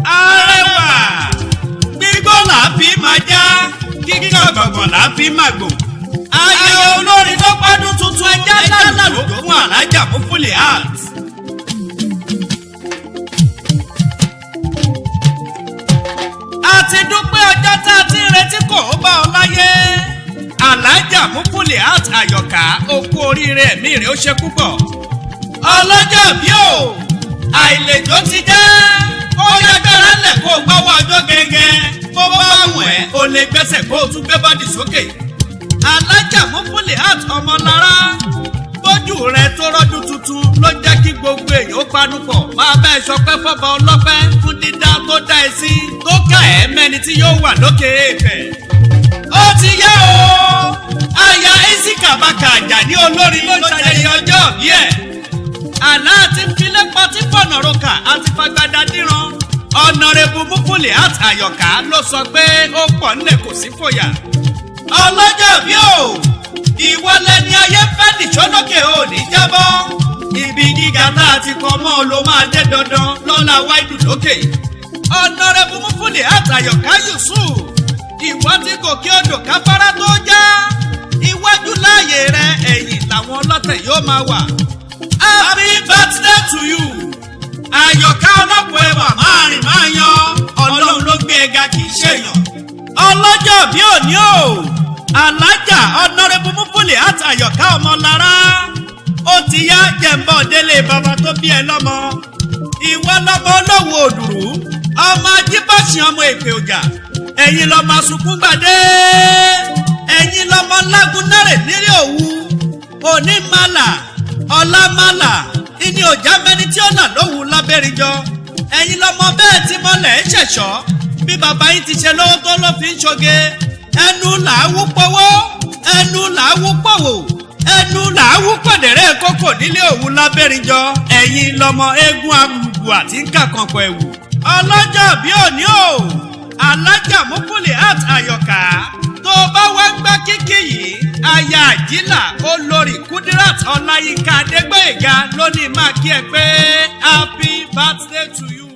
arẹwà gbígbó là fi máa já kíkọ́ gbọ̀ngàn là fi máa gbò. ayé olórin ló pọ́dún tuntun ẹja lálùjọ fún alájà Mufuliat. a ti dúpẹ́ ọjọ́ tá a ti ń retí kò ó bá ọ láyé. alájà Mufuliat Àyọ̀ká ó kú oríire ẹ̀mí rẹ̀ ó ṣe púpọ̀. ọlọ́jọ́ bí o àìlèjó ti jẹ́ ó yẹ gbẹ́rẹ́ lẹ̀ kó o gbọ́wọ́ ọjọ́ gẹ́gẹ́ bó bá wù ẹ́ o lè gbẹ́sẹ̀ kó o tún gbé bọ́dì sókè. alájà Mufuliat ọmọlára bójú rẹ tó rọ́dún tuntun ló jẹ́ kí gbogbo èèyàn ó panupọ̀ máa bá ẹ ṣọpẹ́ fọ́ba ọlọ́pẹ́ fún dídá tó dá ẹ sí tó ká ẹ mẹ́ni tí yóò wà lókè èèpẹ̀. ó ti yá o aya Isika Baka Ajani olórin ló ṣayẹyẹ ọjọ́ bí ẹ̀. àná àti filépa tí fọ̀nà roka àti fagbada díran ọ̀nàrẹ́bù Mufuliat Àyọ̀ká ló sọ pé ó pọ̀ nílẹ̀ kò sí fòyà. ọlọ́jọ́ bí o ìwọ lẹni ayé fẹ́ nìṣó lókè ò ní jábọ́. ibi gíga tá a ti kọ́ mọ́ ló máa dé dandan lọ́la wáìdù lókè. ọ̀nàrẹ́bù Mufuliat Àyọ̀ká Yusuf ìwọ tí gòkè odò káfárá tó já iwájú láàyè rẹ ẹ̀yìn làwọn ọlọ́tẹ̀ yóò máa wà. happy birthday to you. Àyọ̀ká ọlọ́pọ̀ ẹwà máa rìn máa yan ọlọ́run ló gbé ẹga kì í ṣèyàn. ọlọ́jọ́ bí òní o alájà ọ̀nàrẹ́bù Mufuliat Àyọ̀ká ọmọlára ó ti yá jẹ̀mbọ̀ délé bàbá tó bí ẹ lọ́mọ. ìwọ lọ́mọ olówó òdùrú ọmọ ajíbọ̀sìn ọmọ èpè ọjà ẹ̀yin lọ́mọ sunkún gbàdé ẹ̀yin lọ́mọ lágúnnẹ́rẹ̀ nírí òwú òní màlà ọ̀la màlà ìní ọjà mẹ́ni tí ó nà lówù lábẹ́rìnjọ ẹ̀yin lọ́mọ bẹ́ẹ̀ tí mọ́lẹ̀ ń ṣẹ̀ṣọ́ bí bàbá yín ti ṣe lówó tó ló fi ń ṣoge ẹnu làáwú pọ́wọ́ ẹnu làáwú pọ̀wọ̀ ẹnu làáwú pọ̀dẹ̀rẹ́ kókò nílé òwú lábẹ́rìnjọ ẹ̀yin lọ́mọ eégún amùgbù àti nkàkànpọ̀ ẹ̀wù. ọlọ́jọ́ bí òní o alájà Mufuliat Àyọ̀ká tó bá wá ń gbá kíkì yìí aya àjílà olórí Kudirat Ọláyínká Adégbóyèga ló ní máa kí ẹ pé happy birthday to you.